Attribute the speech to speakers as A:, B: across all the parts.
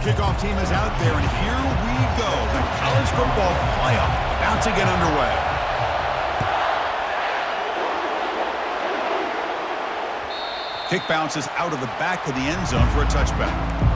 A: Kickoff team is out there, and here we go. The college football playoff about to get underway. Kick bounces out of the back of the end zone for a touchback.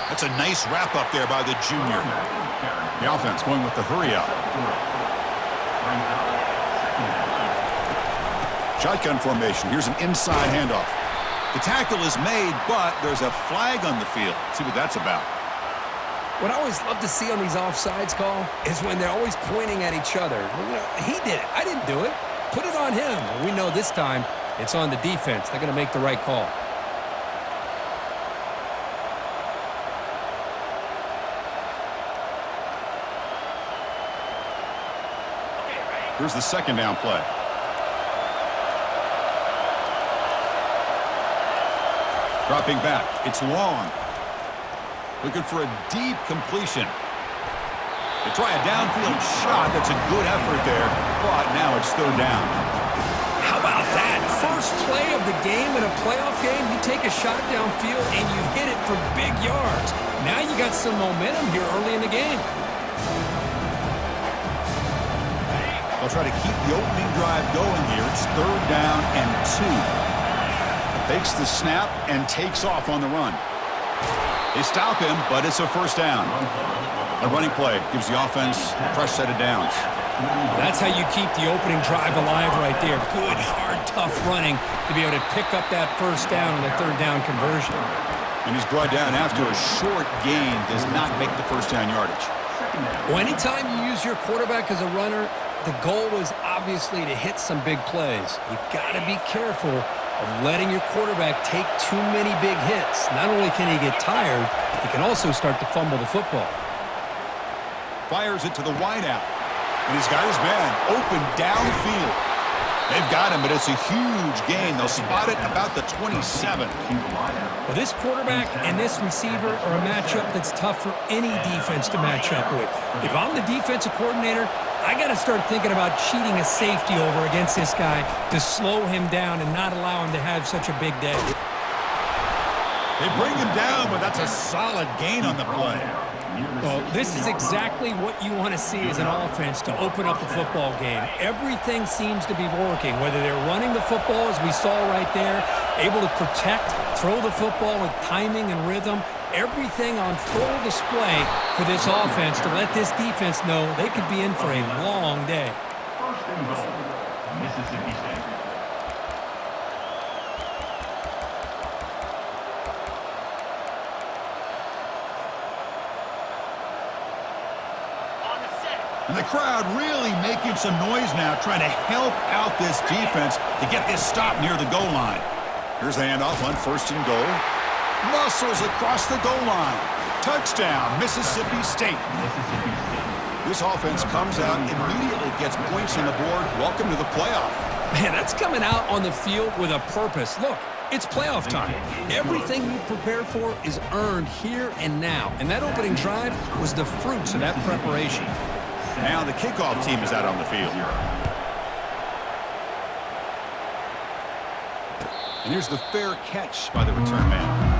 A: That's a nice wrap up there by the junior. The offense going with the hurry up. Shotgun formation. Here's an inside handoff. The tackle is made, but there's a flag on the field. Let's see what that's about.
B: What I always love to see on these offsides call is when they're always pointing at each other. He did it. I didn't do it. Put it on him. We know this time it's on the defense. They're going to make the right call.
A: Here's the second down play. Dropping back. It's long. Looking for a deep completion. They try a downfield shot. That's a good effort there, but now it's third down.
B: How about that? First play of the game in a playoff game, you take a shot downfield and you hit it for big yards. Now you got some momentum here early in the game.
A: They'll try to keep the opening drive going here. It's third down and 2. Takes the snap and takes off on the run. They stop him, but it's a first down. A running play gives the offense a fresh set of downs.
B: That's how you keep the opening drive alive right there. Good, hard, tough running to be able to pick up that first down and the third down conversion.
A: And he's brought down after a short gain. Does not make the first down yardage.
B: Well, anytime you use your quarterback as a runner, the goal was obviously to hit some big plays. You got to be careful of letting your quarterback take too many big hits. Not only can he get tired, he can also start to fumble the football.
A: Fires it to the wideout. And he's got his man open downfield. They've got him, but it's a huge gain. They'll spot it about the 27.
B: Well, this quarterback and this receiver are a matchup that's tough for any defense to match up with. If I'm the defensive coordinator, I got to start thinking about cheating a safety over against this guy to slow him down and not allow him to have such a big day.
A: They bring him down, but that's a solid gain on the play.
B: Well, this is exactly what you want to see as an offense to open up the football game. Everything seems to be working, whether they're running the football, as we saw right there, able to protect, throw the football with timing and rhythm. Everything on full display for this offense to let this defense know they could be in for a long day.
C: First and goal, Mississippi State.
A: And the crowd really making some noise now, trying to help out this defense to get this stop near the goal line. Here's the handoff on first and goal. Muscles across the goal line. Touchdown, Mississippi State. This offense comes out, immediately gets points on the board. Welcome to the playoff.
B: Man, that's coming out on the field with a purpose. Look, it's playoff time. Everything you prepare for is earned here and now. And that opening drive was the fruits of that preparation.
A: Now the kickoff team is out on the field. And here's the fair catch by the return man.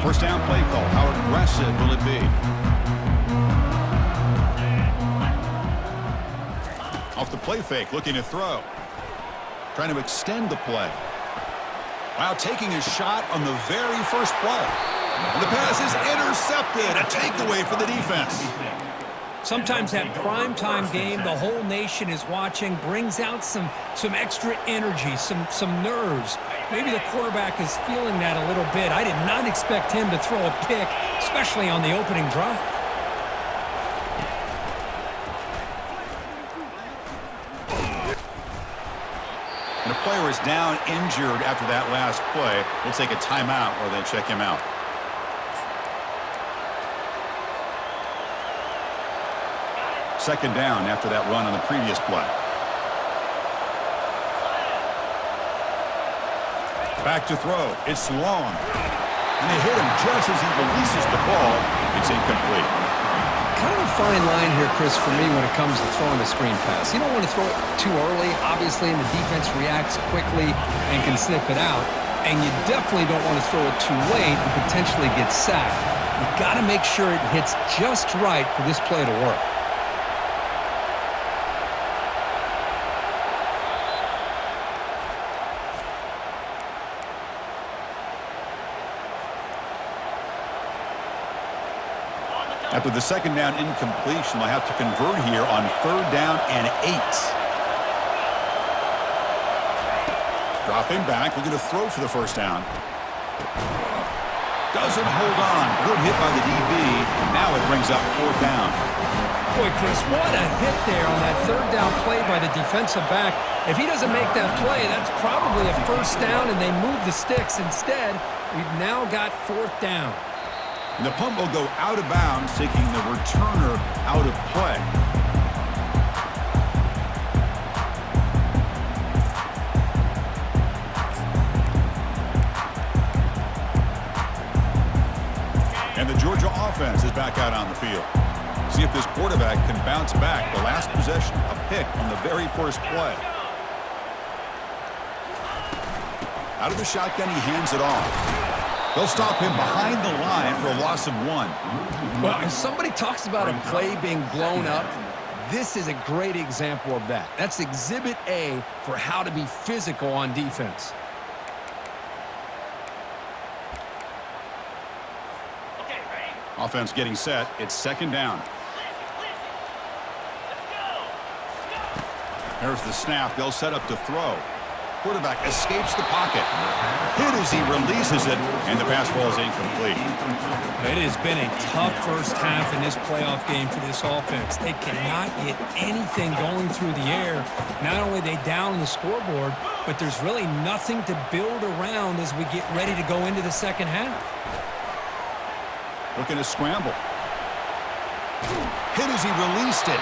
A: First down play call. How aggressive will it be? Off the play fake, looking to throw. Trying to extend the play. Wow, taking a shot on the very first play. And the pass is intercepted. A takeaway for the defense.
B: Sometimes that primetime game, the whole nation is watching, brings out some extra energy, some nerves. Maybe the quarterback is feeling that a little bit. I did not expect him to throw a pick, especially on the opening drive.
A: player is down injured after that last play. We'll take a timeout or they check him out. Second down after that run on the previous play. Back to throw. It's long. And they hit him just as he releases the ball. It's incomplete.
B: Kind of a fine line here, Chris, for me when it comes to throwing a screen pass. You don't want to throw it too early, obviously, and the defense reacts quickly and can sniff it out. And you definitely don't want to throw it too late and potentially get sacked. You've got to make sure it hits just right for this play to work.
A: After the second down incompletion, they'll have to convert here on third down and 8. Dropping back, looking to throw for the first down. Doesn't hold on. Good hit by the DB. Now it brings up fourth down.
B: Boy, Chris, what a hit there on that third down play by the defensive back. If he doesn't make that play, that's probably a first down, and they move the sticks. Instead, we've now got fourth down.
A: And the punt will go out of bounds, taking the returner out of play. And the Georgia offense is back out on the field. See if this quarterback can bounce back. The last possession, a pick on the very first play. Out of the shotgun, he hands it off. They'll stop him behind the line for a loss of 1.
B: Well, if somebody talks about a play being blown up, this is a great example of that. That's Exhibit A for how to be physical on defense.
A: Offense getting set. It's second down. There's the snap. They'll set up to throw. Quarterback escapes the pocket. Hit as he releases it, and the pass ball is incomplete.
B: It has been a tough first half in this playoff game for this offense. They cannot get anything going through the air. Not only are they down the scoreboard, but there's really nothing to build around as we get ready to go into the second half.
A: Looking to scramble. Hit as he released it.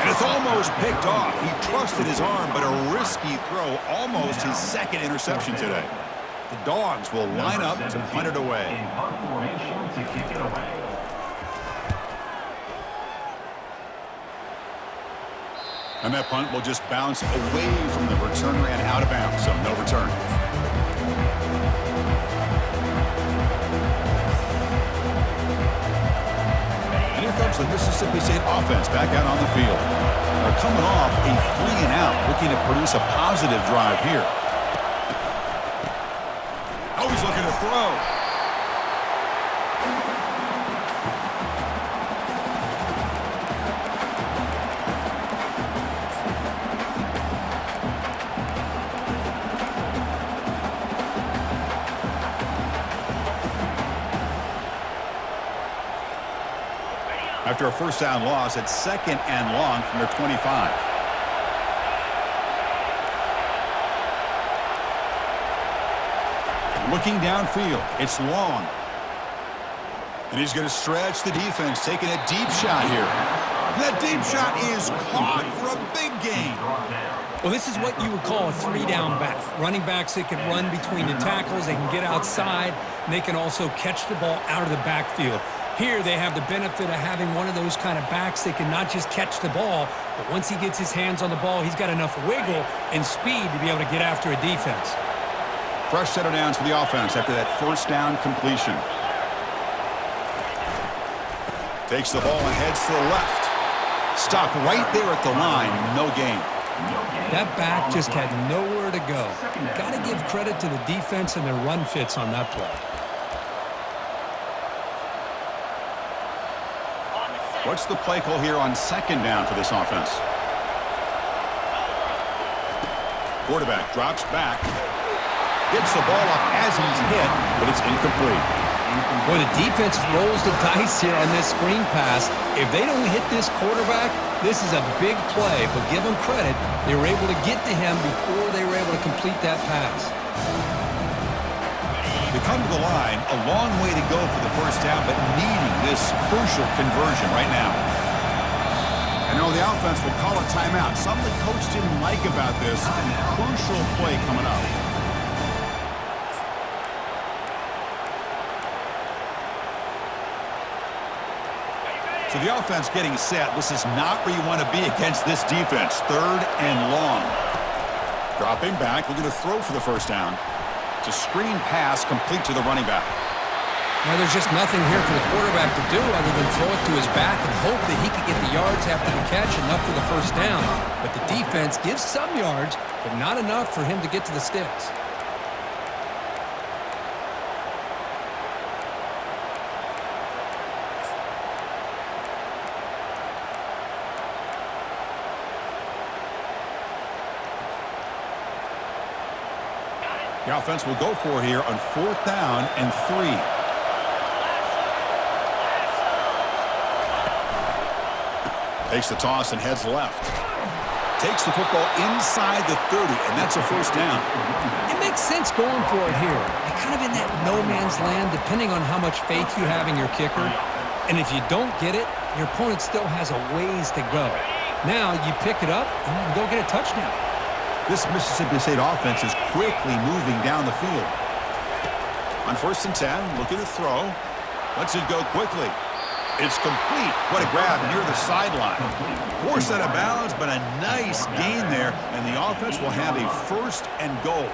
A: And it's almost picked off. He trusted his arm, but a risky throw. Almost his second interception today. The Dogs will line up to punt it away. And that punt will just bounce away from the returner and out of bounds, so no return. And here comes the Mississippi State offense back out on the field. They're coming off a 3-and-out, looking to produce a positive drive here. Oh, he's looking to throw. After a first down loss, it's second and long from their 25. Looking downfield, it's long. And he's going to stretch the defense, taking a deep shot here. That deep shot is caught for a big gain.
B: Well, this is what you would call a three-down back. Running backs that can run between the tackles, they can get outside, and they can also catch the ball out of the backfield. Here they have the benefit of having one of those kind of backs that can not just catch the ball, but once he gets his hands on the ball, he's got enough wiggle and speed to be able to get after a defense.
A: Fresh set of downs for the offense after that first down completion. Takes the ball and heads to the left. Stopped right there at the line, no gain.
B: That back just had nowhere to go. Got to give credit to the defense and their run fits on that play.
A: What's the play call here on second down for this offense? Quarterback drops back. Gets the ball off as he's hit, but it's incomplete.
B: Boy, the defense rolls the dice here on this screen pass. If they don't hit this quarterback, this is a big play, but give them credit. They were able to get to him before they were able to complete that pass.
A: They come to the line, a long way to go for the first down, but needing this crucial conversion right now. I know the offense will call a timeout. Something the coach didn't like about this. Crucial play coming up. So the offense getting set. This is not where you want to be against this defense. 3rd and long. Dropping back, looking to throw for the first down. It's a screen pass complete to the running back.
B: Now, there's just nothing here for the quarterback to do other than throw it to his back and hope that he could get the yards after the catch, enough for the first down. But the defense gives some yards, but not enough for him to get to the sticks.
A: The offense will go for here on 4th down and 3. Takes the toss and heads left. Takes the football inside the 30, and that's a first down.
B: It makes sense going for it here. You're kind of in that no man's land, depending on how much faith you have in your kicker. And if you don't get it, your opponent still has a ways to go. Now you pick it up and you can go get a touchdown.
A: This Mississippi State offense is quickly moving down the field. On 1st and 10, looking to throw. Lets it go quickly. It's complete. What a grab near the sideline. Forced out of bounds, but a nice gain there, and the offense will have a 1st and goal.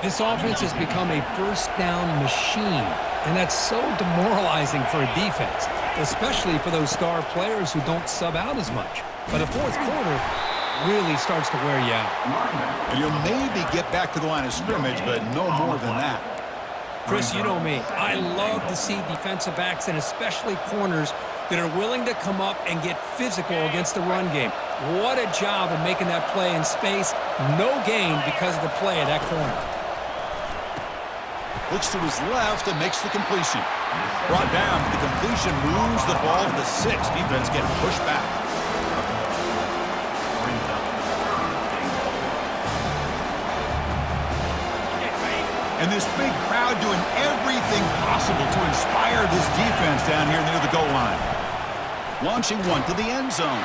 B: This offense has become a first down machine, and that's so demoralizing for a defense, especially for those star players who don't sub out as much. But the 4th quarter really starts to wear you out.
A: And you'll maybe get back to the line of scrimmage, but no more than that.
B: Chris, you know me. I love to see defensive backs and especially corners that are willing to come up and get physical against the run game. What a job of making that play in space. No gain because of the play of that corner.
A: Looks to his left and makes the completion. Brought down, but the completion moves the ball to the 6. Defense getting pushed back. And this big crowd doing everything possible to inspire this defense down here near the goal line. Launching one to the end zone.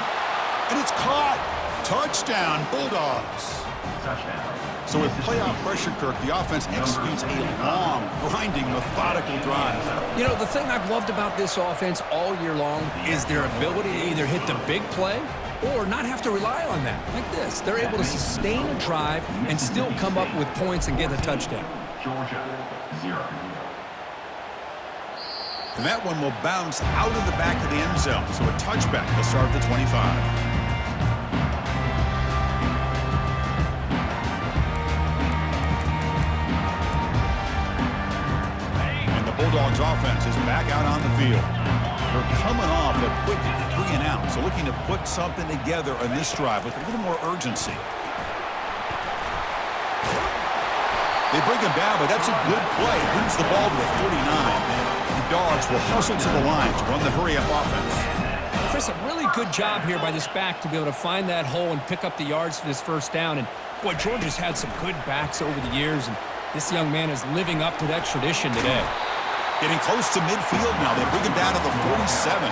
A: And it's caught. Touchdown, Bulldogs.
C: Touchdown.
A: So with playoff pressure, Kirk, the offense executes a long, grinding, methodical drive.
B: You know, the thing I've loved about this offense all year long is their ability to either hit the big play or not have to rely on that. Like this. They're able to sustain a drive and still come up with points and get a touchdown.
C: Georgia, 0.
A: And that one will bounce out of the back of the end zone. So a touchback will start at the 25. And the Bulldogs offense is back out on the field. They're coming off a quick 3 and out. So looking to put something together on this drive with a little more urgency. They bring him down, but that's a good play. Moves the ball to the 39. The Dogs will hustle to the line to run the hurry-up offense.
B: Chris, a really good job here by this back to be able to find that hole and pick up the yards for this first down. And, boy, Georgia's had some good backs over the years, and this young man is living up to that tradition today.
A: Getting close to midfield now. They bring him down to the 47.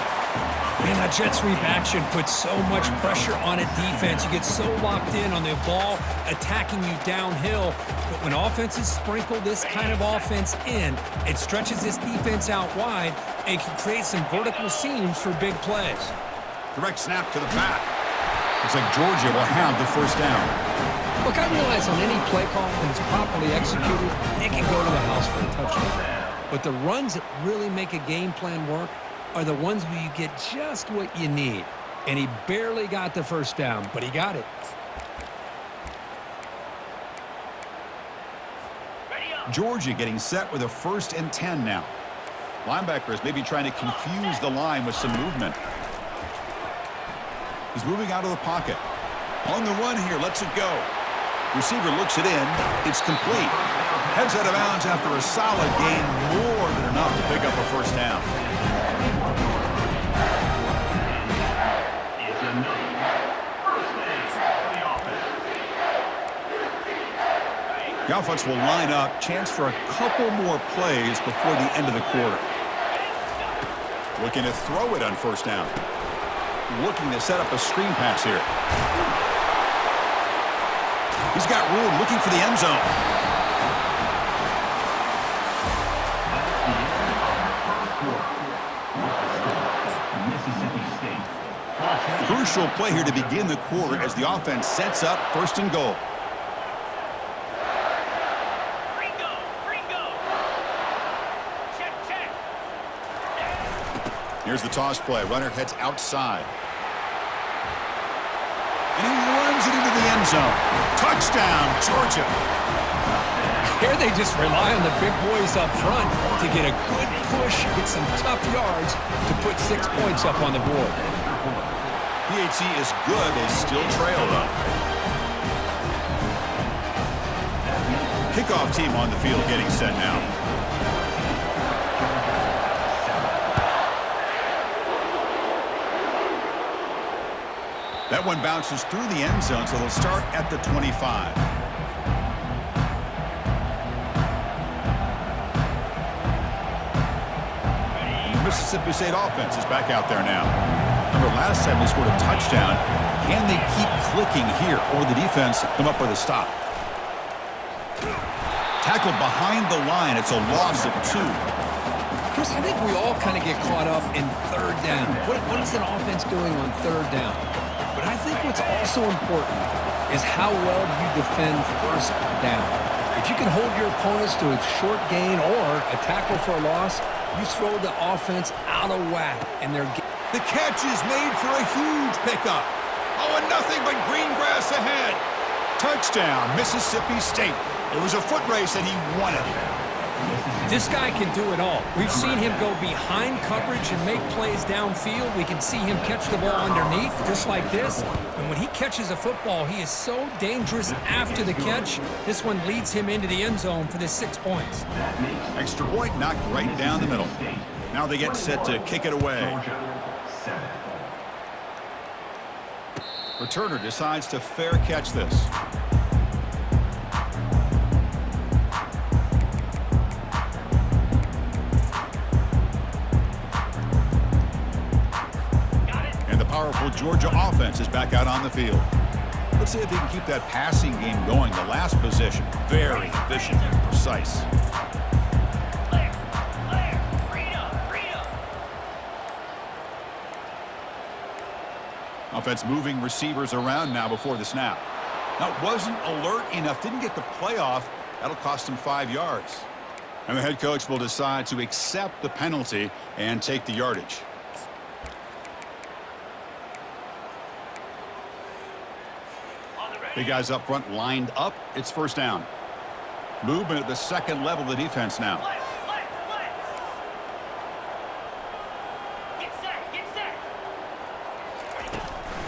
B: Man, that jet sweep action puts so much pressure on a defense. You get so locked in on the ball attacking you downhill. But when offenses sprinkle this kind of offense in, it stretches this defense out wide and can create some vertical seams for big plays.
A: Direct snap to the back. Looks like Georgia will have the first down.
B: Look, I realize on any play call, when it's properly executed, it can go to the house for a touchdown. But the runs that really make a game plan work are the ones where you get just what you need. And he barely got the first down, but he got it.
A: Georgia getting set with a 1st and 10 now. Linebackers maybe trying to confuse the line with some movement. He's moving out of the pocket. On the run here, lets it go. Receiver looks it in. It's complete. Heads out of bounds after a solid gain, more than enough to pick up a first down.
C: It's another first down for the offense.
A: The offense will line up. Chance for a couple more plays before the end of the quarter. Looking to throw it on first down. Looking to set up a screen pass here. He's got room, looking for the end zone.
C: Mississippi State.
A: Crucial play here to begin the quarter as the offense sets up first and goal. Here's the toss play. Runner heads outside. And he runs it into the end zone. Touchdown, Georgia.
B: Here they just rely on the big boys up front to get a good push, get some tough yards to put 6 points up on the board.
A: PHC is good. They still trail, though. Kickoff team on the field getting set now. That one bounces through the end zone, so they'll start at the 25. The Mississippi State offense is back out there now. Remember, last time they scored a touchdown. Can they keep clicking here, or the defense come up with a stop? Tackled behind the line. It's a loss of 2.
B: Chris, I think we all kind of get caught up in third down. What is an offense doing on third down? But I think what's also important is how well you defend first down. If you can hold your opponents to a short gain or a tackle for a loss, you throw the offense out of whack, and they're
A: The catch is made for a huge pickup. Oh, and nothing but green grass ahead. Touchdown, Mississippi State. It was a foot race, and he won it.
B: This guy can do it all. We've seen him go behind coverage and make plays downfield. We can see him catch the ball underneath, just like this. And when he catches a football, he is so dangerous after the catch. This one leads him into the end zone for the 6 points.
A: Extra point knocked right down the middle. Now they get set to kick it away. Returner decides to fair catch this. Powerful Georgia offense is back out on the field. Let's see if they can keep that passing game going. The last possession, very efficient and precise. Offense moving receivers around now before the snap. Now, wasn't alert enough, didn't get the playoff. That'll cost him 5 yards. And the head coach will decide to accept the penalty and take the yardage. Big guys up front lined up. It's first down. Movement at the second level of the defense now.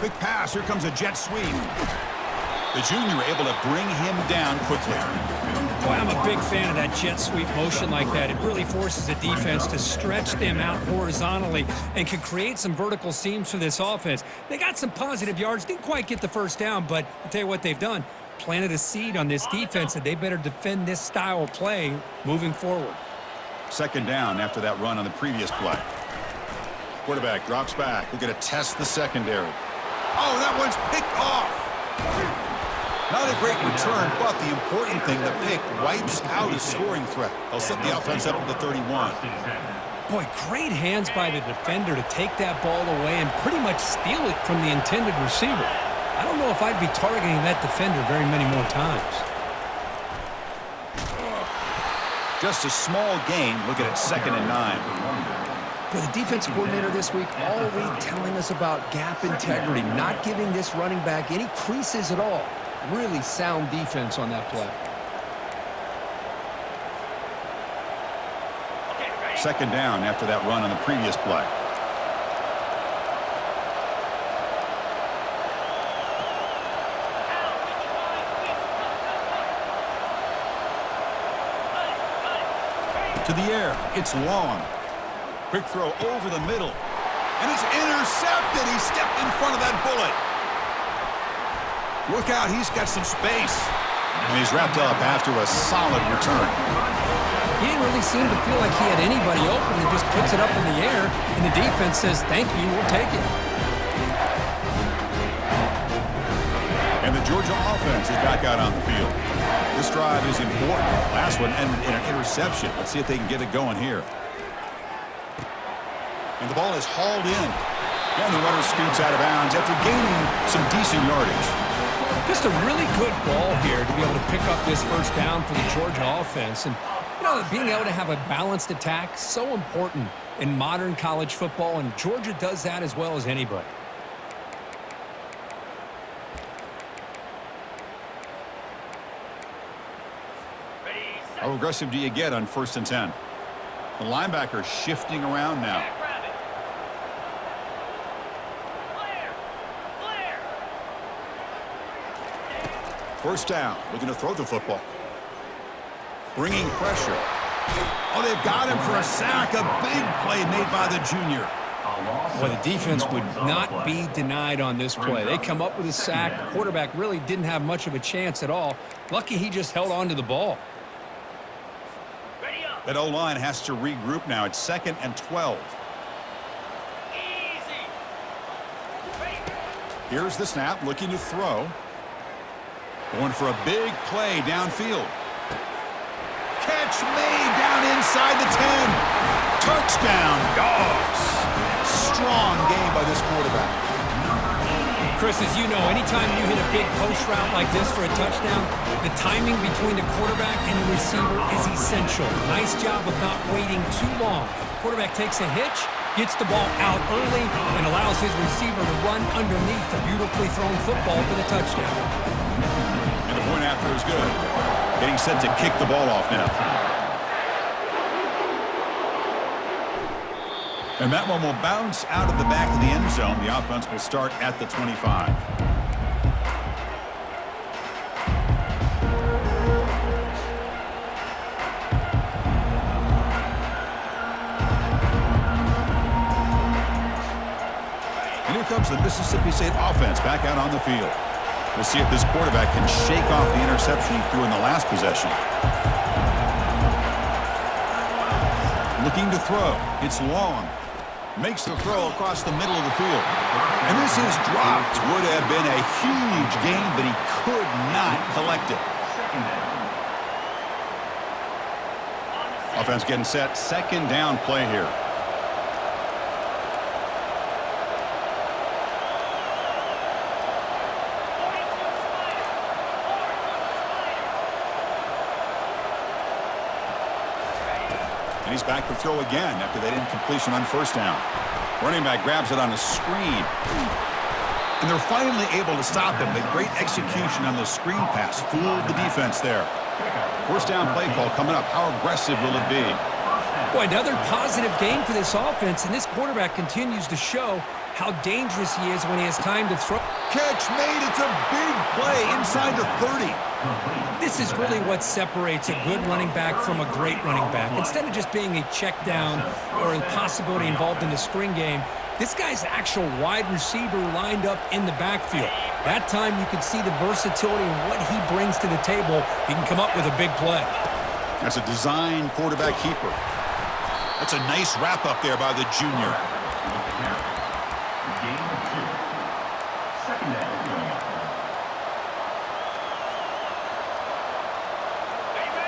A: Quick pass. Here comes a jet sweep. The junior able to bring him down quickly.
B: Boy, I'm a big fan of that jet sweep motion like that. It really forces the defense to stretch them out horizontally and can create some vertical seams for this offense. They got some positive yards. Didn't quite get the first down, but I'll tell you what they've done. Planted a seed on this defense that they better defend this style of play moving forward.
A: Second down after that run on the previous play. Quarterback drops back. We're going to test the secondary. Oh, that one's picked off. Not a great return, but the important thing, the pick wipes out a scoring threat. They'll set the offense up at the 31.
B: Boy, great hands by the defender to take that ball away and pretty much steal it from the intended receiver. I don't know if I'd be targeting that defender very many more times.
A: Just a small gain. Looking at 2nd and 9.
B: For the defense coordinator this week, all week telling us about gap integrity, not giving this running back any creases at all. Really sound defense on that play.
A: Second down after that run on the previous play. To the air. It's long. Quick throw over the middle. And it's intercepted. He stepped in front of that bullet. Look out. He's got some space. And he's wrapped up after a solid return.
B: He didn't really seem to feel like he had anybody open and just puts it up in the air, and the defense says, thank you, we'll take it.
A: And the Georgia offense is back out on the field. This drive is important. Last one ended in an interception. Let's see if they can get it going here. And the ball is hauled in. And the runner scoots out of bounds after gaining some decent yardage.
B: Just a really good ball here to be able to pick up this first down for the Georgia offense. And, you know, being able to have a balanced attack, so important in modern college football, and Georgia does that as well as anybody.
A: How aggressive do you get on 1st and 10? The linebacker shifting around now. First down, looking to throw the football. Bringing pressure. Oh, they've got him for a sack. A big play made by the junior.
B: Well, the defense would not be denied on this play. They come up with a sack. The quarterback really didn't have much of a chance at all. Lucky he just held on to the ball.
A: That O-line has to regroup now. It's 2nd and 12. Here's the snap, looking to throw. Going for a big play downfield. Catch made down inside the 10. Touchdown, Dogs. Strong game by this quarterback.
B: Chris, as you know, anytime you hit a big post route like this for a touchdown, the timing between the quarterback and the receiver is essential. Nice job of not waiting too long. Quarterback takes a hitch, gets the ball out early, and allows his receiver to run underneath the beautifully thrown football for the touchdown.
A: And the point after is good. Getting set to kick the ball off now. And that one will bounce out of the back of the end zone. The offense will start at the 25. And here comes the Mississippi State offense back out on the field. We'll see if this quarterback can shake off the interception he threw in the last possession. Looking to throw. It's long. Makes the throw across the middle of the field. And this is dropped. Would have been a huge gain, but he could not collect it. Offense getting set. 2nd down play here. And he's back to throw again after that incompletion on 1st down. Running back grabs it on a screen. And they're finally able to stop him. The great execution on the screen pass fooled the defense there. 1st down play call coming up. How aggressive will it be?
B: Boy, another positive game for this offense, and this quarterback continues to show how dangerous he is when he has time to throw.
A: Catch made. It's a big play inside the 30.
B: This is really what separates a good running back from a great running back. Instead of just being a check down or a possibility involved in the screen game, this guy's actual wide receiver lined up in the backfield. That time you could see the versatility and what he brings to the table. He can come up with a big play.
A: That's a design quarterback keeper. That's a nice wrap up there by the junior.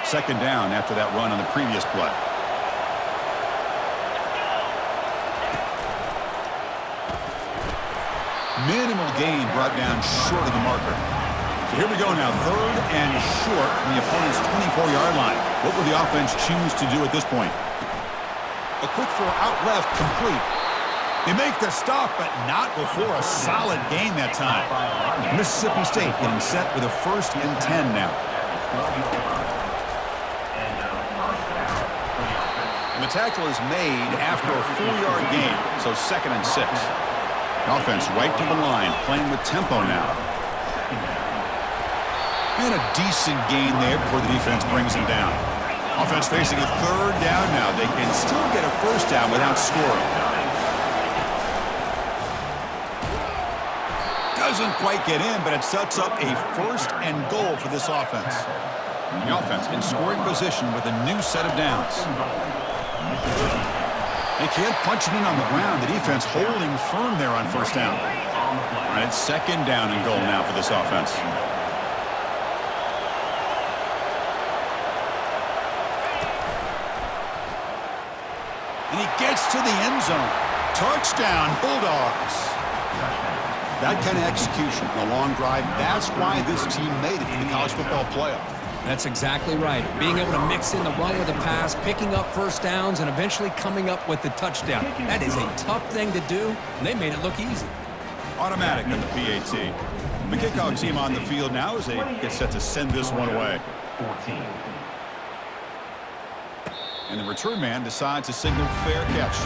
A: Second down after that run on the previous play. Minimal gain brought down short of the marker. So here we go now. 3rd and short from the opponent's 24-yard line. What will the offense choose to do at this point? A quick throw out left, complete. They make the stop, but not before a solid gain that time. Mississippi State getting set with a 1st and 10 now. And the tackle is made after a 4-yard gain, so 2nd and 6. Offense right to the line, playing with tempo now. And a decent gain there before the defense brings him down. Offense facing a third down now. They can still get a first down without scoring. Doesn't quite get in, but it sets up a first and goal for this offense. The offense in scoring position with a new set of downs. They can't punch it in on the ground. The defense holding firm there on first down. All right, it's second down and goal now for this offense. And he gets to the end zone. Touchdown, Bulldogs. That kind of execution, a long drive, that's why this team made it in the college football playoff.
B: That's exactly right. Being able to mix in the run with the pass, picking up first downs, and eventually coming up with the touchdown. That is a tough thing to do, and they made it look easy.
A: Automatic on the PAT. The kickoff team on the field now as they get set to send this one away.
C: 14.
A: And the return man decides to signal fair catch.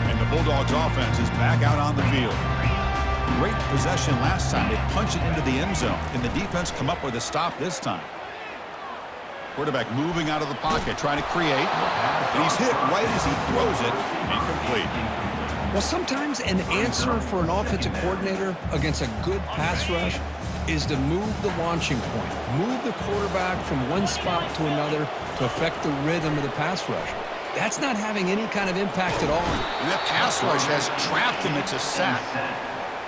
A: And the Bulldogs offense is back out on the field. Great possession last time. They punch it into the end zone. Can the defense come up with a stop this time? Quarterback moving out of the pocket, trying to create. And he's hit right as he throws it. Incomplete.
B: Well, sometimes an answer for an offensive coordinator against a good pass rush is to move the launching point. Move the quarterback from one spot to another to affect the rhythm of the pass rush. That's not having any kind of impact at all.
A: And that pass rush has trapped him. It's a sack.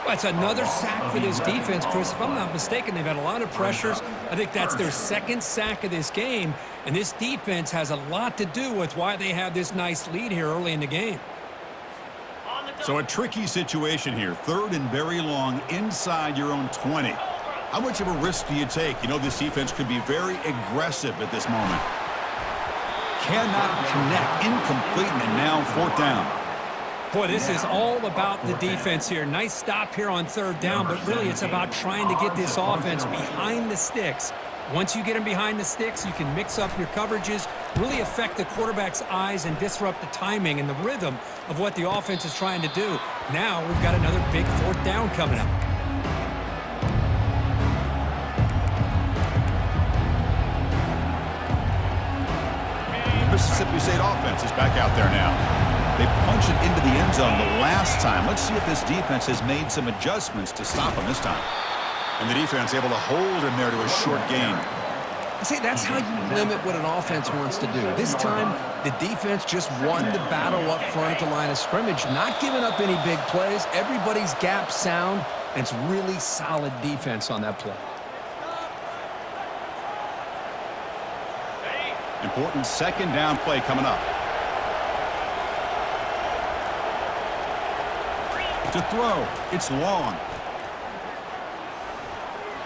B: Well, it's another sack for this defense, Chris. If I'm not mistaken, they've had a lot of pressures. I think that's their second sack of this game. And this defense has a lot to do with why they have this nice lead here early in the game.
A: So a tricky situation here. Third and very long inside your own 20. How much of a risk do you take? You know this defense could be very aggressive at this moment. Cannot connect. Incomplete, and now fourth down.
B: Boy, this is all about the defense here. Nice stop here on third down, but really it's about trying to get this offense behind the sticks. Once you get them behind the sticks, you can mix up your coverages, really affect the quarterback's eyes and disrupt the timing and the rhythm of what the offense is trying to do. Now we've got another big fourth down coming up.
A: The Mississippi State offense is back out there now. They punched it into the end zone the last time. Let's see if this defense has made some adjustments to stop them this time. And the defense able to hold him there to a short gain.
B: See, that's how you limit what an offense wants to do. This time, the defense just won the battle up front at the line of scrimmage, not giving up any big plays. Everybody's gap sound, and it's really solid defense on that play.
A: Important second down play coming up. To throw, it's long.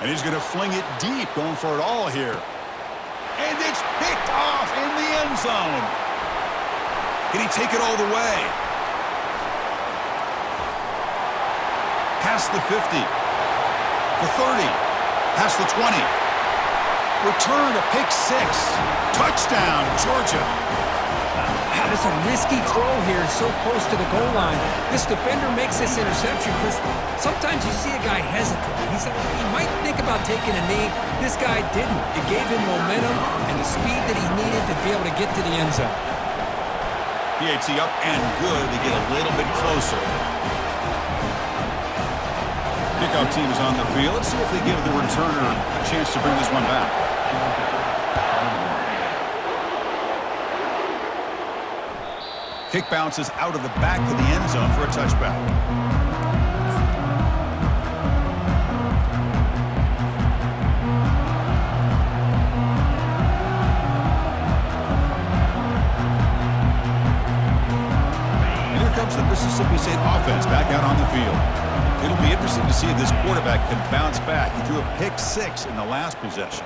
A: And he's going to fling it deep, going for it all here. And it's picked off in the end zone. Can he take it all the way? Past the 50. The 30. Past the 20. Return to pick six. Touchdown, Georgia.
B: That's a risky throw here, so close to the goal line. This defender makes this interception because sometimes you see a guy hesitate. He might think about taking a knee. This guy didn't. It gave him momentum and the speed that he needed to be able to get to the end zone.
A: PAT up and good. They get a little bit closer. Kickoff team is on the field. Let's see if they give the returner a chance to bring this one back. Kick bounces out of the back of the end zone for a touchback. And here comes the Mississippi State offense back out on the field. It'll be interesting to see if this quarterback can bounce back. He threw a pick six in the last possession.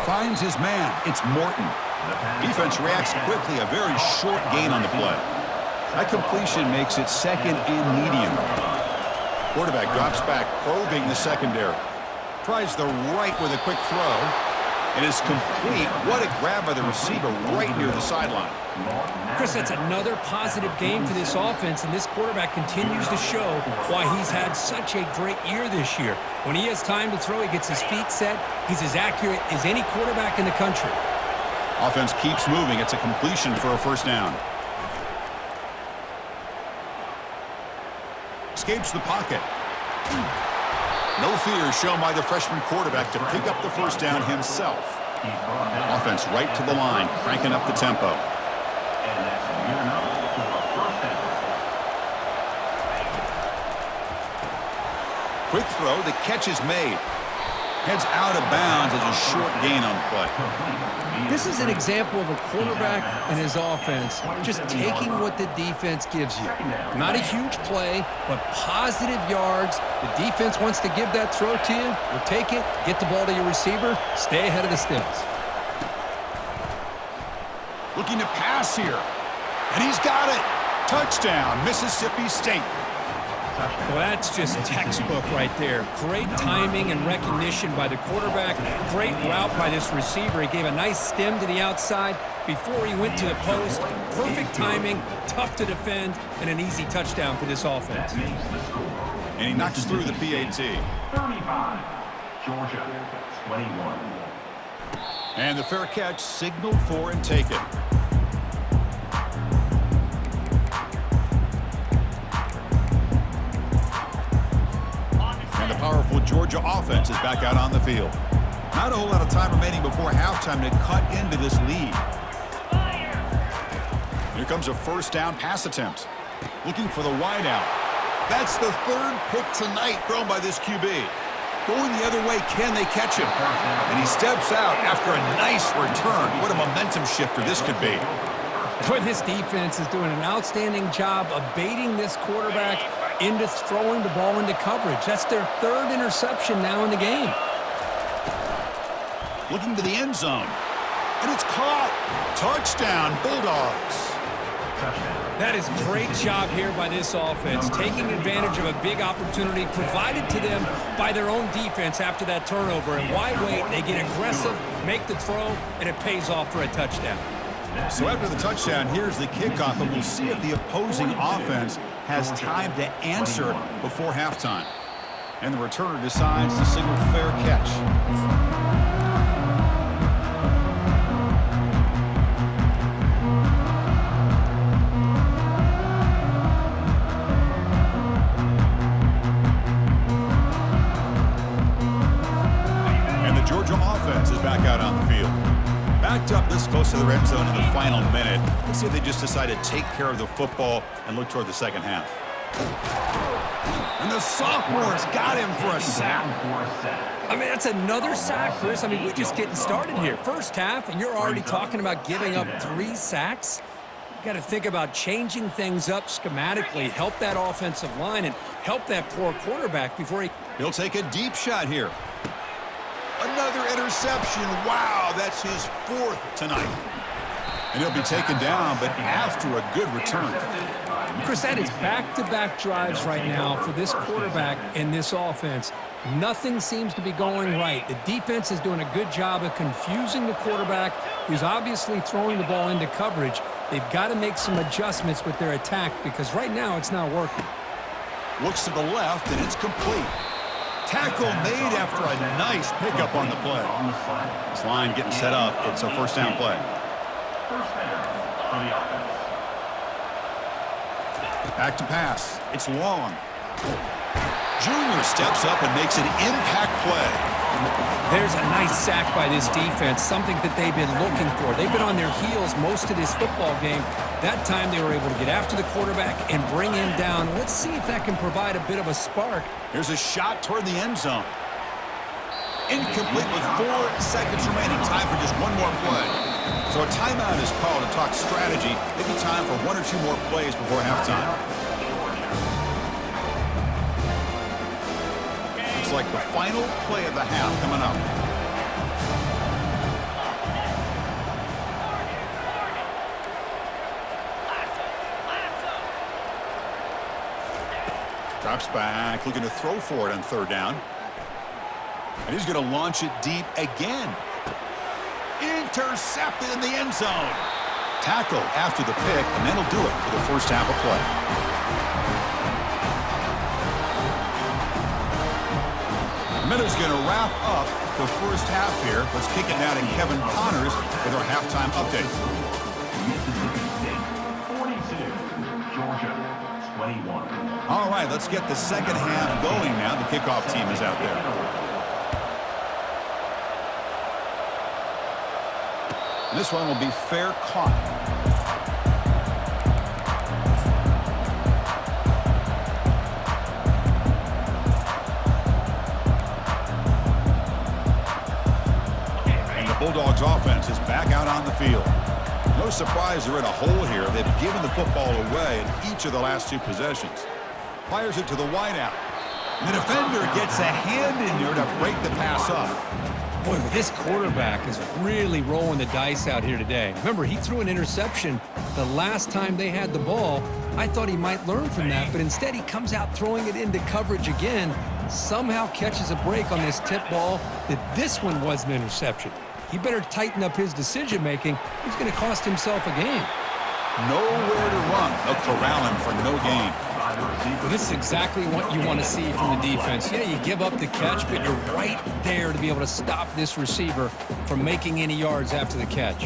A: Finds his man. It's Morton. Defense reacts quickly, a very short gain on the play. That completion makes it second and medium. Quarterback drops back, probing the secondary. Tries the right with a quick throw. It is complete. What a grab by the receiver right near the sideline.
B: Chris, that's another positive game for this offense, and this quarterback continues to show why he's had such a great year this year. When he has time to throw, he gets his feet set. He's as accurate as any quarterback in the country.
A: Offense keeps moving. It's a completion for a first down. Escapes the pocket. No fear shown by the freshman quarterback to pick up the first down himself. Offense right to the line, cranking up the tempo. Quick throw, the catch is made. Heads out of bounds as a short gain on the play.
B: This is an example of a quarterback and his offense just taking what the defense gives you. Not a huge play, but positive yards. The defense wants to give that throw to you. You take it, get the ball to your receiver, stay ahead of the sticks.
A: Looking to pass here. And he's got it. Touchdown, Mississippi State.
B: Well, that's just textbook right there. Great timing and recognition by the quarterback. Great route by this receiver. He gave a nice stem to the outside before he went to the post. Perfect timing, tough to defend, and an easy touchdown for this offense.
A: And he knocks through the PAT.
C: 35, Georgia, 21.
A: And the fair catch signaled for and taken. And the powerful Georgia offense is back out on the field. Not a whole lot of time remaining before halftime to cut into this lead. Here comes a first down pass attempt. Looking for the wideout. That's the third pick tonight thrown by this QB. Going the other way, can they catch him? And he steps out after a nice return. What a momentum shifter this could be.
B: Boy, this defense is doing an outstanding job of baiting this quarterback into throwing the ball into coverage. That's their third interception now in the game.
A: Looking to the end zone. And it's caught. Touchdown, Bulldogs.
B: That is a great job here by this offense, taking advantage of a big opportunity provided to them by their own defense after that turnover. And why wait? They get aggressive, make the throw, and it pays off for a touchdown.
A: So after the touchdown, here's the kickoff, and we'll see if the opposing offense has time to answer before halftime. And the returner decides to signal fair catch. Offense is back out on the field. Backed up this close to the red zone in the final minute. Let's see if they just decide to take care of the football and look toward the second half. And the sophomore's got him for a sack.
B: I mean, that's another sack, Chris. I mean, we're just getting started here. First half, and you're already talking about giving up 3 sacks. You got to think about changing things up schematically, help that offensive line, and help that poor quarterback before
A: He'll take a deep shot here. Another interception. Wow, that's his 4th tonight. And he'll be taken down, but after a good return.
B: Chris, that is back-to-back drives right now for this quarterback and this offense. Nothing seems to be going right. The defense is doing a good job of confusing the quarterback, who's obviously throwing the ball into coverage. They've got to make some adjustments with their attack because right now it's not working.
A: Looks to the left, and it's complete. Tackle made after a nice pickup on the play. This line getting set up. It's a first down play.
C: First down for the offense.
A: Back to pass. It's long. Junior steps up and makes an impact play.
B: There's a nice sack by this defense, something that they've been looking for. They've been on their heels most of this football game. That time they were able to get after the quarterback and bring him down. Let's see if that can provide a bit of a spark.
A: Here's a shot toward the end zone. Incomplete with 4 seconds remaining. Time for just one more play. So a timeout is called to talk strategy. Maybe time for 1 or 2 more plays before halftime. It's like the final play of the half coming up. Drops back, looking to throw for it on 3rd down. And he's going to launch it deep again. Intercepted in the end zone. Tackle after the pick, and that'll do it for the first half of play. A minute's going to wrap up the first half here. Let's kick it now to Kevin Connors with our halftime update.
C: Mississippi State 42, Georgia 21.
A: All right, let's get the second half going now. The kickoff team is out there. This one will be fair caught. And the Bulldogs offense is back out on the field. No surprise they're in a hole here. They've given the football away in each of the last two possessions. Fires it to the wideout. The defender gets a hand in there to break the pass up.
B: Boy, this quarterback is really rolling the dice out here today. Remember, he threw an interception the last time they had the ball. I thought he might learn from that, but instead he comes out throwing it into coverage again, somehow catches a break on this tip ball that this one was an interception. He better tighten up his decision-making. He's going to cost himself a game.
A: Nowhere to run. They'll corral him for no gain.
B: Well, this is exactly what you want to see from the defense. Yeah, you give up the catch, but you're right there to be able to stop this receiver from making any yards after the catch.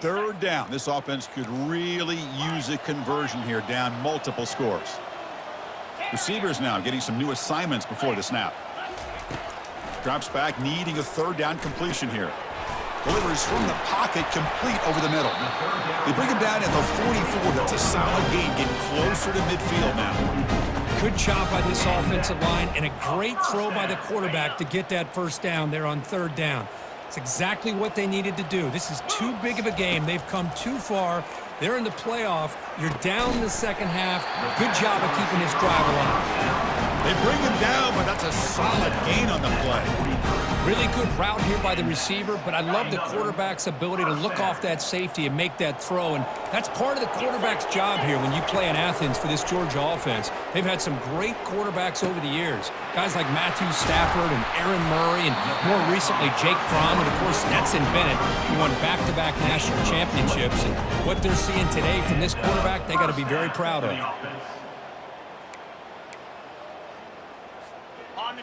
A: Third down. This offense could really use a conversion here, down multiple scores. Receivers now getting some new assignments before the snap. Drops back, needing a third down completion here. Delivers from the pocket, complete over the middle. They bring him down at the 44. That's a solid gain, getting closer to midfield now.
B: Good job by this offensive line, and a great throw by the quarterback to get that first down there on third down. It's exactly what they needed to do. This is too big of a game. They've come too far. They're in the playoff. You're down in the second half. Good job of keeping this drive alive.
A: They bring him down, but that's a solid gain on the play.
B: Really good route here by the receiver, but I love the quarterback's ability to look off that safety and make that throw, and that's part of the quarterback's job here when you play in Athens for this Georgia offense. They've had some great quarterbacks over the years. Guys like Matthew Stafford and Aaron Murray, and more recently Jake Fromm, and of course Stetson Bennett, who won back-to-back national championships. And what they're seeing today from this quarterback, they got to be very proud of.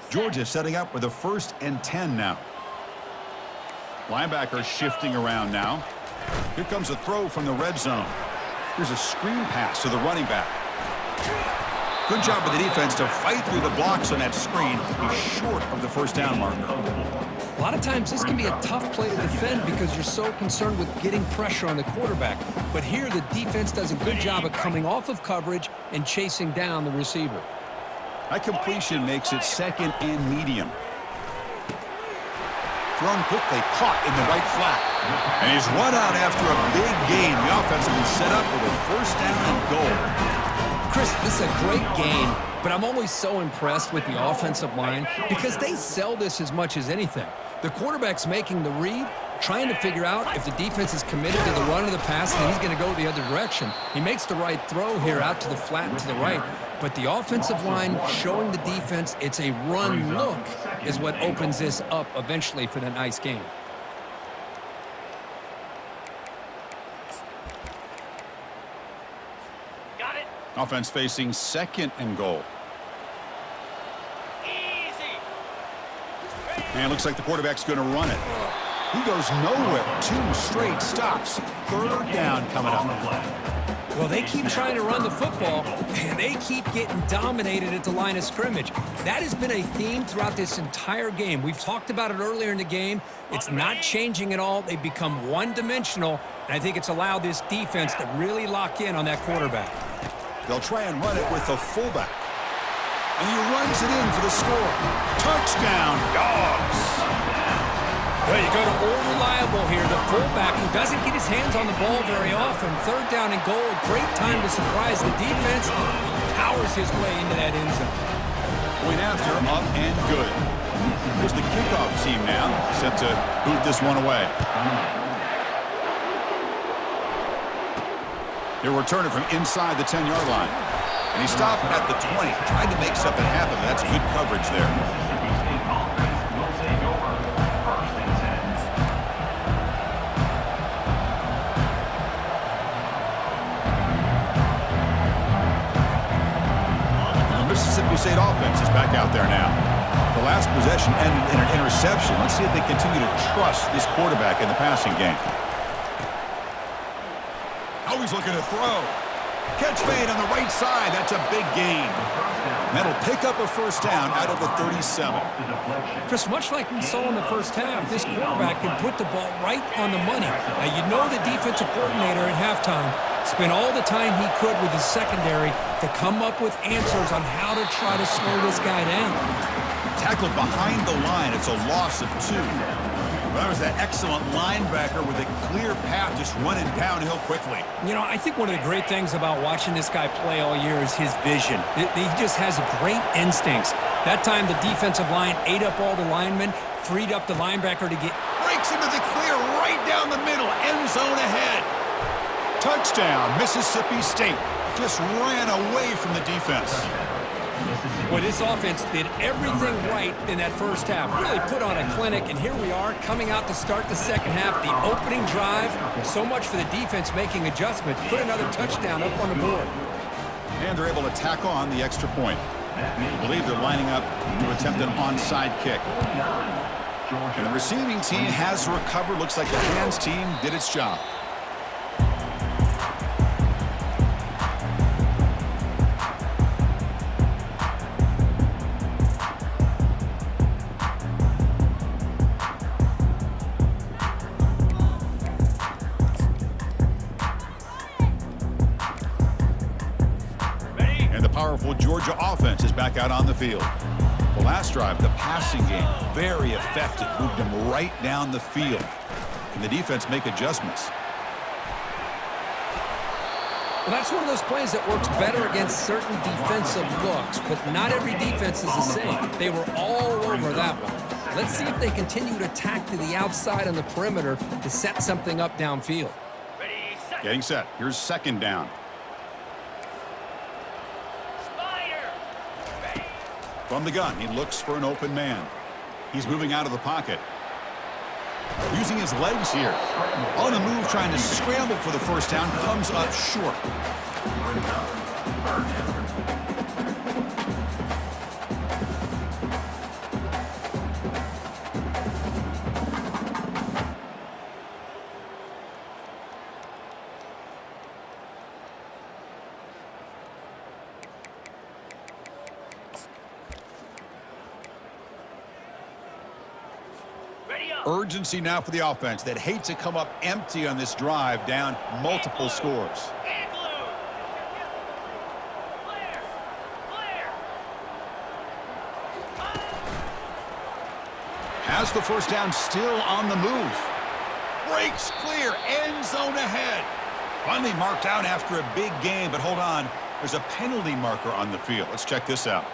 A: Georgia setting up with a 1st and 10 now. Linebacker shifting around now. Here comes a throw from the red zone. Here's a screen pass to the running back. Good job by the defense to fight through the blocks on that screen. He's short of the first down marker.
B: A lot of times this can be a tough play to defend because you're so concerned with getting pressure on the quarterback. But here the defense does a good job of coming off of coverage and chasing down the receiver.
A: That completion makes it 2nd and medium. Thrown quickly, caught in the right flat. And he's run out after a big gain. The offense will be set up with a 1st down and goal.
B: Chris, this is a great game, but I'm always so impressed with the offensive line because they sell this as much as anything. The quarterback's making the read, trying to figure out if the defense is committed to the run or the pass, then he's going to go the other direction. He makes the right throw here out to the flat and to the right, but the offensive line showing the defense it's a run look is what opens this up eventually for the nice game.
C: Got it.
A: Offense facing 2nd and goal.
C: Easy.
A: And looks like the quarterback's going to run it. He goes nowhere. 2 straight stops. 3rd down coming up.
B: Well, they keep trying to run the football, and they keep getting dominated at the line of scrimmage. That has been a theme throughout this entire game. We've talked about it earlier in the game. It's not changing at all. They've become one-dimensional, and I think it's allowed this defense to really lock in on that quarterback.
A: They'll try and run it with the fullback. And he runs it in for the score. Touchdown, Dogs!
B: Well, you go to all reliable here, the fullback who doesn't get his hands on the ball very often. 3rd down and goal, great time to surprise the defense. He powers his way into that end zone.
A: Point after, up and good. Here's the kickoff team now, set to boot this one away. He'll return it from inside the 10-yard line. And he stopped at the 20, trying to make something happen. That's good coverage there.
C: Mississippi State offense will take over 1st and 10.
A: The Mississippi State offense is back out there now. The last possession ended in an interception. Let's see if they continue to trust this quarterback in the passing game. Oh, he's looking to throw. Catch made on the right side. That's a big gain. That'll pick up a first down out of the 37.
B: Chris, much like we saw in the first half, this quarterback can put the ball right on the money. Now, you know the defensive coordinator at halftime spent all the time he could with his secondary to come up with answers on how to try to slow this guy down.
A: Tackled behind the line. It's a loss of 2. That was that excellent linebacker with a clear path just running downhill quickly.
B: You know, I think one of the great things about watching this guy play all year is his vision. He just has great instincts. That time the defensive line ate up all the linemen, freed up the linebacker to get...
A: Breaks into the clear right down the middle. End zone ahead. Touchdown, Mississippi State. Just ran away from the defense.
B: Well, this offense did everything right in that first half. Really put on a clinic, and here we are coming out to start the second half. The opening drive, so much for the defense making adjustments. Put another touchdown up on the board.
A: And they're able to tack on the extra point. I believe they're lining up to attempt an onside kick. And the receiving team has recovered. Looks like the hands team did its job. Powerful Georgia offense is back out on the field. The last drive, the passing game, very effective. Moved them right down the field. Can the defense make adjustments?
B: Well, that's one of those plays that works better against certain defensive looks, but not every defense is the same. They were all over that one. Let's see if they continue to tack to the outside on the perimeter to set something up downfield.
A: Getting set. Here's second down. From the gun, he looks for an open man. He's moving out of the pocket. Using his legs here. On the move, trying to scramble for the first down, comes up short. Urgency now for the offense that hates to come up empty on this drive, down multiple scores. Has the first down, still on the move. Breaks clear, end zone ahead. Finally marked out after a big game, but hold on. There's a penalty marker on the field. Let's check this out.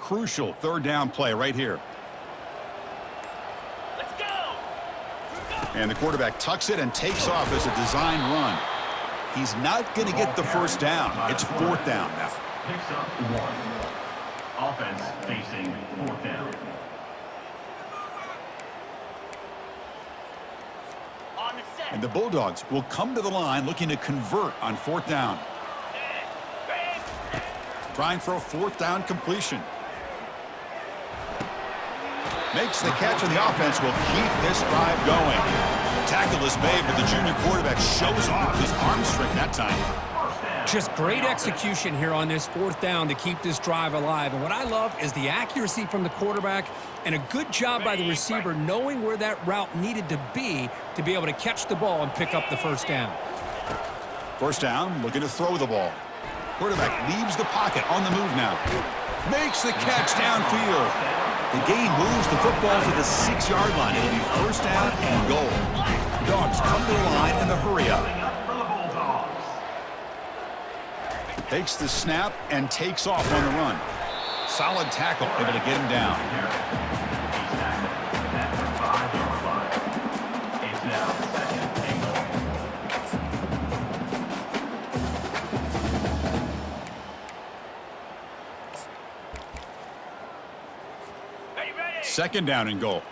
A: Crucial third down play right here.
C: Let's go.
A: And the quarterback tucks it and takes off as a design run. He's not going to get the first down. It's fourth down now.
C: Picks up 1. Offense facing fourth down. On the set.
A: And the Bulldogs will come to the line looking to convert on fourth down. Trying for a fourth down completion. Makes the catch, and the offense will keep this drive going. Tackle is made, but the junior quarterback shows off his arm strength that time.
B: Just great execution here on this fourth down to keep this drive alive. And what I love is the accuracy from the quarterback and a good job by the receiver knowing where that route needed to be able to catch the ball and pick up the first down.
A: First down, looking to throw the ball. Quarterback leaves the pocket, on the move now. Makes the catch downfield. The game moves the football to the 6-yard line. It'll be first down and goal. Dogs come to the line in the hurry up. Takes the snap and takes off on the run. Solid tackle, able to get him down.
C: He's tackled at the 5-yard line. It's now 2nd and goal.
A: Second down and goal.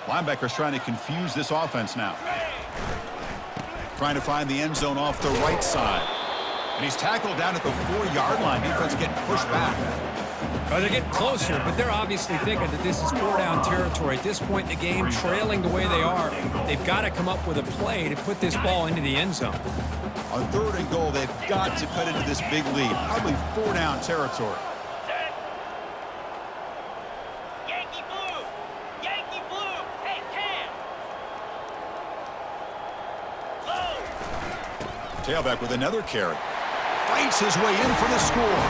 A: Linebackers trying to confuse this offense now. Trying to find the end zone off the right side. And he's tackled down at the 4-yard line. Defense getting pushed back.
B: Well, they're getting closer, but they're obviously thinking that this is 4-down territory. At this point in the game, trailing the way they are, they've got to come up with a play to put this ball into the end zone.
A: On 3rd and goal, they've got to cut into this big lead. Probably 4-down territory. Tailback with another carry. Fights his way in for the score.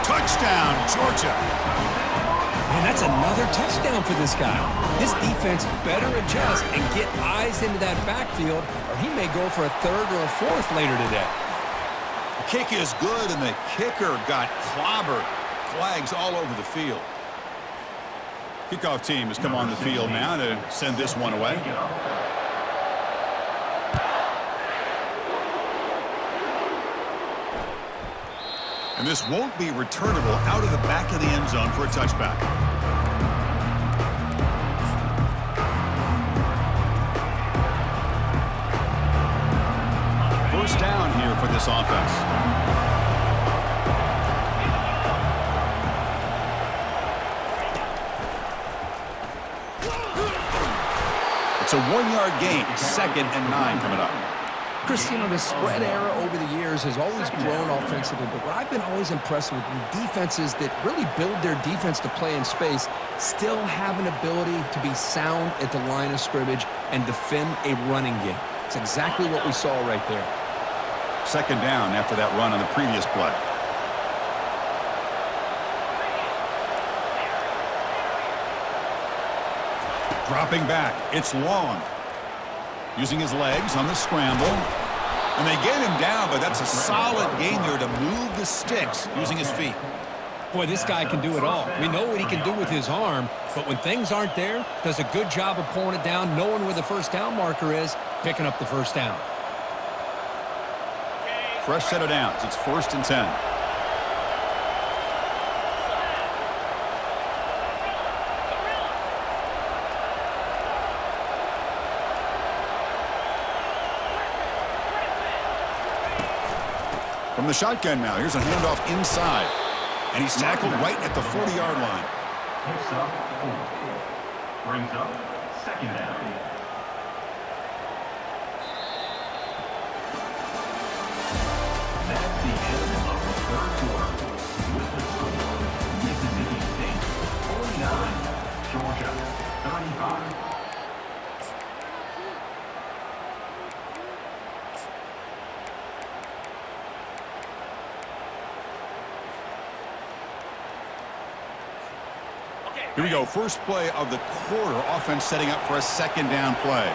A: Touchdown, Georgia.
B: Man, that's another touchdown for this guy. This defense better adjust and get eyes into that backfield, or he may go for a 3rd or a 4th later today.
A: The kick is good, and the kicker got clobbered. Flags all over the field. Kickoff team has come on the field now to send this one away. And this won't be returnable out of the back of the end zone for a touchback. First down here for this offense. It's a 1-yard gain. 2nd and 9 coming up.
B: Chris, you know, the spread era over the years has always grown offensively, but what I've been always impressed with defenses that really build their defense to play in space still have an ability to be sound at the line of scrimmage and defend a running game. It's exactly what we saw right there.
A: 2nd down after that run on the previous play. Dropping back. It's long. Using his legs on the scramble. And they get him down, but that's a solid gain there to move the sticks using his feet.
B: Boy, this guy can do it all. We know what he can do with his arm, but when things aren't there, does a good job of pulling it down, knowing where the first down marker is, picking up the first down.
A: Fresh set of downs. It's 1st and 10. From the shotgun now, here's a handoff inside. And he's tackled right at the 40-yard line.
C: Picks up 4. Brings up 2nd down. That's the end of the 3rd quarter. With the score, Mississippi State 49, Georgia 35.
A: Here we go. First play of the quarter. Offense setting up for a 2nd down play.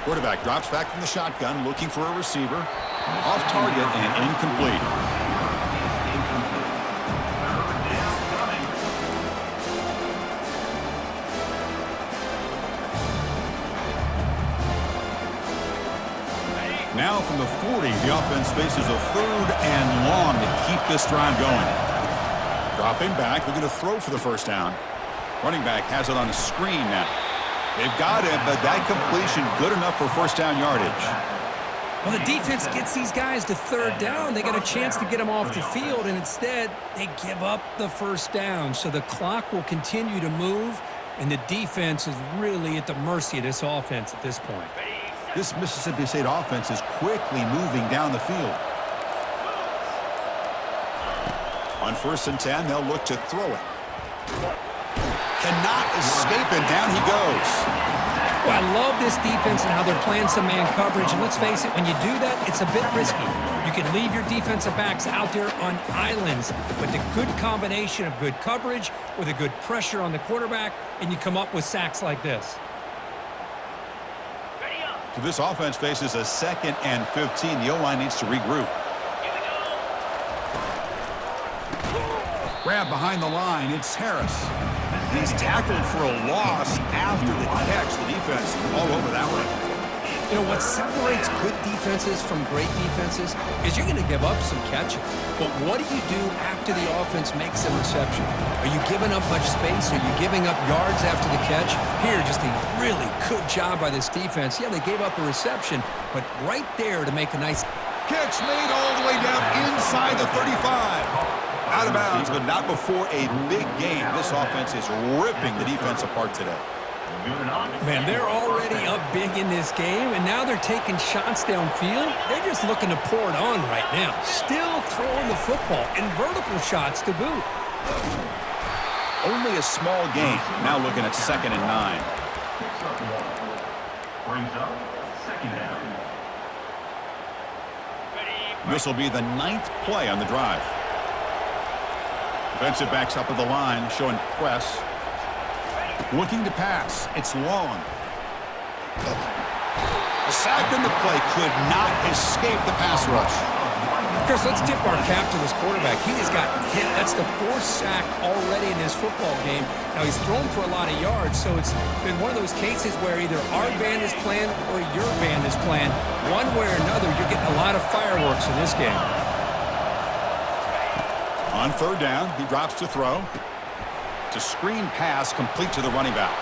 A: Quarterback drops back from the shotgun, looking for a receiver. Off target and incomplete. Now from the 40, the offense faces a 3rd and long to keep this drive going. Dropping back, looking to throw for the first down. Running back has it on a screen now. They've got it, but that completion good enough for first down yardage.
B: Well, the defense gets these guys to 3rd down. They got a chance to get them off the field, and instead they give up the first down. So the clock will continue to move, and the defense is really at the mercy of this offense at this point.
A: This Mississippi State offense is quickly moving down the field. On 1st and 10, they'll look to throw it. Cannot escape, and down he goes.
B: Well, I love this defense and how they're playing some man coverage. And let's face it, when you do that, it's a bit risky. You can leave your defensive backs out there on islands, but the good combination of good coverage with a good pressure on the quarterback, and you come up with sacks like this.
A: So this offense faces a 2nd and 15. The O-line needs to regroup. Grab behind the line. It's Harris. He's tackled for a loss after the catch. The defense all over that one.
B: You know, what separates good defenses from great defenses is you're going to give up some catches. But what do you do after the offense makes a reception? Are you giving up much space? Are you giving up yards after the catch? Here, just a really good job by this defense. Yeah, they gave up a reception, but right there to make a nice
A: Catch made all the way down inside the 35. Out of bounds, but not before a big game. This offense is ripping the defense apart today.
B: Man, they're already up big in this game, and now they're taking shots downfield. They're just looking to pour it on right now. Still throwing the football, and vertical shots to boot.
A: Only a small gain. Now looking at 2nd and 9.
C: Brings up 2nd down.
A: This will be the 9th play on the drive. Defensive backs up at the line, showing press. Looking to pass. It's long. A sack in the play could not escape the pass rush.
B: Chris, let's tip our cap to this quarterback. He has got hit. That's the 4th sack already in this football game. Now, he's thrown for a lot of yards, so it's been one of those cases where either our band is playing or your band is playing. One way or another, you're getting a lot of fireworks in this game.
A: On 3rd down, he drops to throw. It's a screen pass complete to the running back.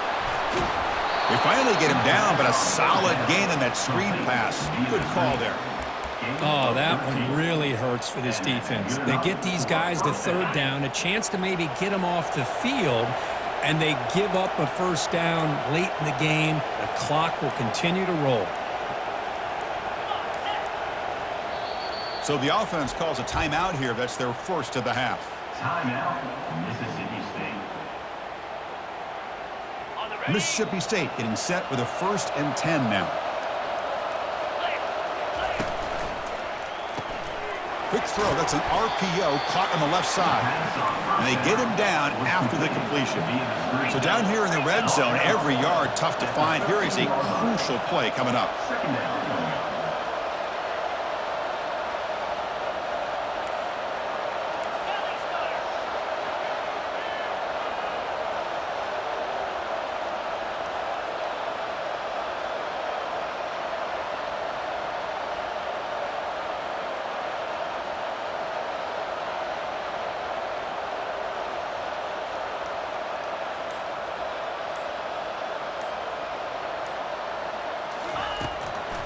A: They finally get him down, but a solid gain in that screen pass. Good call there.
B: Oh, that one really hurts for this defense. They get these guys to 3rd down, a chance to maybe get them off the field, and they give up a 1st down late in the game. The clock will continue to roll.
A: So the offense calls a timeout here. That's their 1st of the half.
C: Timeout, Mississippi State.
A: Mississippi State getting set with a 1st and 10 now. Quick throw. That's an RPO caught on the left side. And they get him down after the completion. So down here in the red zone, every yard tough to find. Here is a crucial play coming up.
C: 2nd down.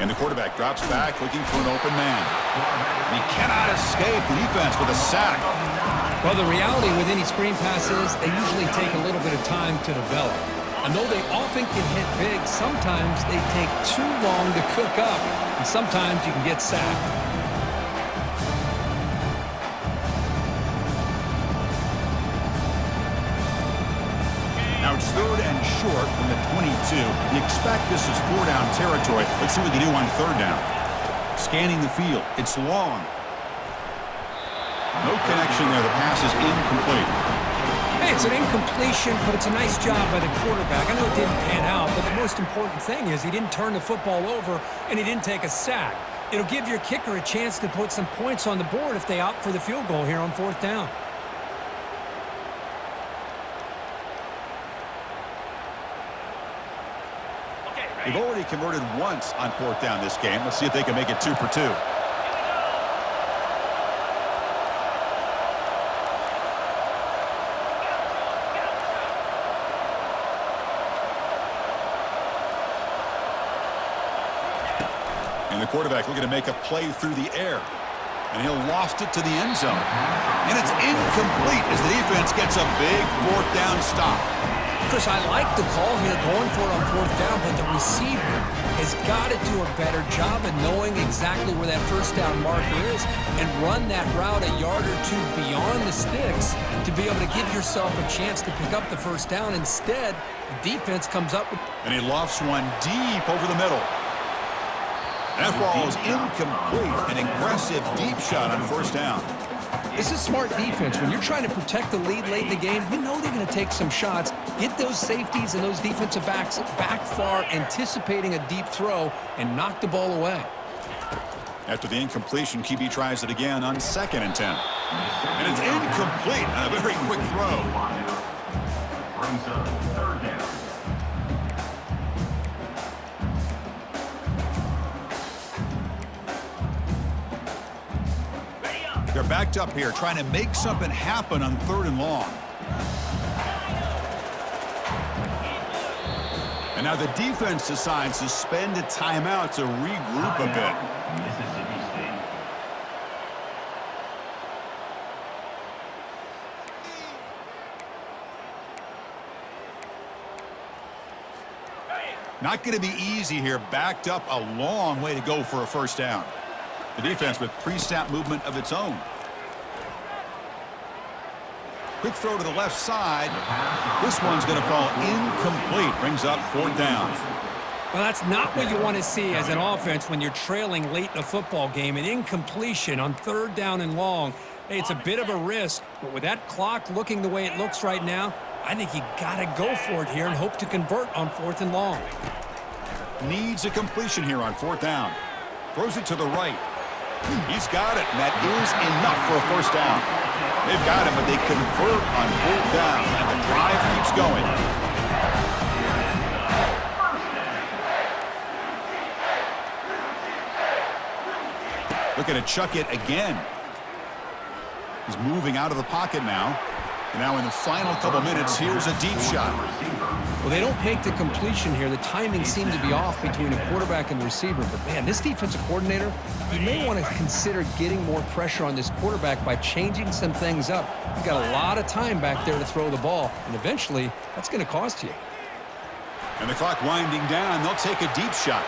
A: And the quarterback drops back, looking for an open man. And he cannot escape the defense with a sack.
B: Well, the reality with any screen pass is they usually take a little bit of time to develop. And though they often can hit big, sometimes they take too long to cook up. And sometimes you can get sacked.
A: Now it's 3rd and short from the 22. You expect this is 4-down territory. Let's see what they do on 3rd down. Scanning the field. It's long. No connection there. The pass is incomplete.
B: Hey, it's an incompletion, but it's a nice job by the quarterback. I know it didn't pan out, but the most important thing is he didn't turn the football over and he didn't take a sack. It'll give your kicker a chance to put some points on the board if they opt for the field goal here on 4th down.
A: They've already converted once on 4th down this game. Let's see if they can make it 2 for 2. And the quarterback looking to make a play through the air. And he'll loft it to the end zone. And it's incomplete as the defense gets a big 4th down stop.
B: Chris, I like the call here going for it on fourth down, but the receiver has got to do a better job of knowing exactly where that first down marker is and run that route a yard or two beyond the sticks to be able to give yourself a chance to pick up the first down. Instead, the defense comes up with...
A: And he lofts one deep over the middle. That ball is incomplete. An aggressive deep shot on first down.
B: This is smart defense. When you're trying to protect the lead late in the game, you know they're going to take some shots, get those safeties and those defensive backs back far, anticipating a deep throw, and knock the ball away.
A: After the incompletion, QB tries it again on 2nd and 10. And it's incomplete on a very quick throw.
C: Brings up third down.
A: They're backed up here, trying to make something happen on 3rd and long. And now the defense decides to spend a timeout to regroup a bit.
C: Mississippi State.
A: Not going to be easy here. Backed up a long way to go for a first down. The defense with pre-snap movement of its own. Quick throw to the left side. This one's going to fall incomplete. Brings up 4th down.
B: Well, that's not what you want to see as an offense when you're trailing late in a football game. An incompletion on 3rd down and long. Hey, it's a bit of a risk, but with that clock looking the way it looks right now, I think you got to go for it here and hope to convert on 4th and long.
A: Needs a completion here on 4th down. Throws it to the right. He's got it, and that is enough for a first down. They've got it, but they convert on 4th down, and the drive keeps going. Looking to chuck it again. He's moving out of the pocket now. And now in the final couple minutes, here's a deep shot.
B: Well, they don't make the completion here. The timing seemed to be off between a quarterback and the receiver. But, man, this defensive coordinator, he may want to consider getting more pressure on this quarterback by changing some things up. You've got a lot of time back there to throw the ball, and eventually that's going to cost you.
A: And the clock winding down. They'll take a deep shot.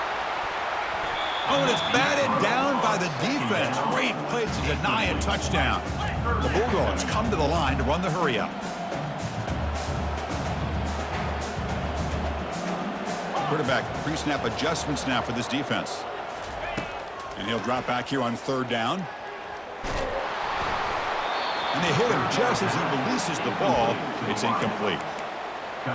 A: Oh, and it's batted down by the defense. Great play to deny a touchdown. The Bulldogs come to the line to run the hurry-up. Quarterback pre-snap adjustments now for this defense. And he'll drop back here on 3rd down. And they hit him just as he releases the ball. It's incomplete.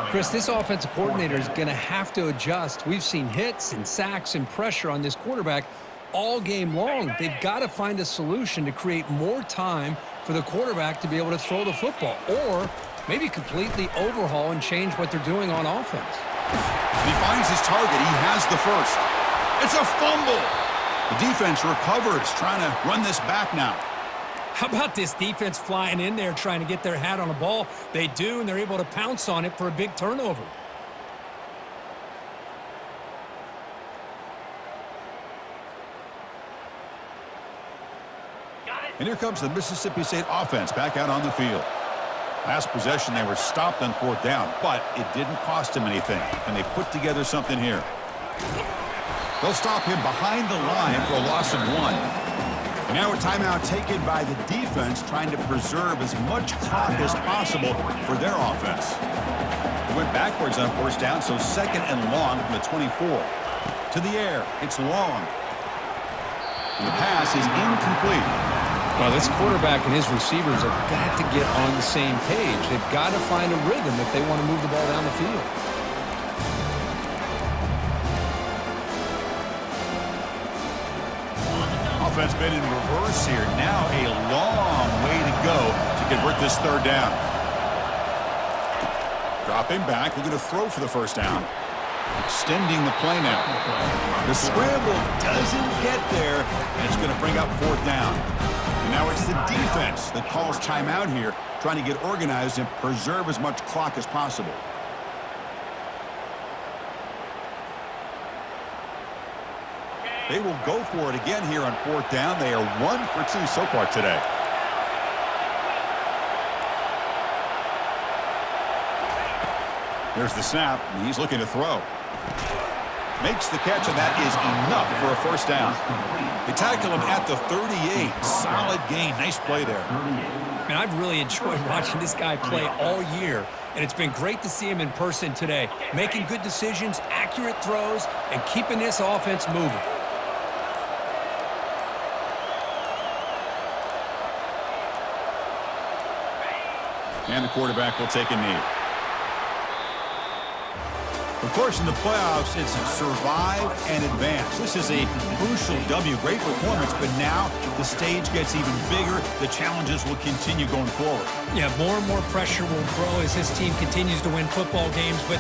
B: Chris, this offensive coordinator is going to have to adjust. We've seen hits and sacks and pressure on this quarterback all game long. They've got to find a solution to create more time for the quarterback to be able to throw the football, or maybe completely overhaul and change what they're doing on offense.
A: He finds his target. He has the first. It's a fumble. The defense recovers, trying to run this back now.
B: How about this defense flying in there trying to get their hat on a ball? They do, and they're able to pounce on it for a big turnover.
A: And here comes the Mississippi State offense back out on the field. Last possession, they were stopped on 4th down, but it didn't cost them anything, and they put together something here. They'll stop him behind the line for a loss of 1. And now a timeout taken by the defense, trying to preserve as much clock as possible for their offense. They went backwards on 1st down, so 2nd and long from the 24. To the air, it's long. And the pass is incomplete.
B: Well, this quarterback and his receivers have got to get on the same page. They've got to find a rhythm if they want to move the ball down the field.
A: Offense been in reverse here. Now a long way to go to convert this 3rd down. Dropping back, looking to throw for the first down. Extending the play now. The scramble doesn't get there, and it's going to bring up 4th down. And now it's the defense that calls timeout here, trying to get organized and preserve as much clock as possible. They will go for it again here on 4th down. They are 1 for 2 so far today. Here's the snap. He's looking to throw. Makes the catch, and that is enough for a first down. They tackle him at the 38. Solid gain. Nice play there.
B: And I've really enjoyed watching this guy play all year, and it's been great to see him in person today, making good decisions, accurate throws, and keeping this offense moving.
A: And the quarterback will take a knee. Of course, in the playoffs, it's survive and advance. This is a crucial W. Great performance, but now the stage gets even bigger. The challenges will continue going forward.
B: Yeah, more and more pressure will grow as this team continues to win football games, but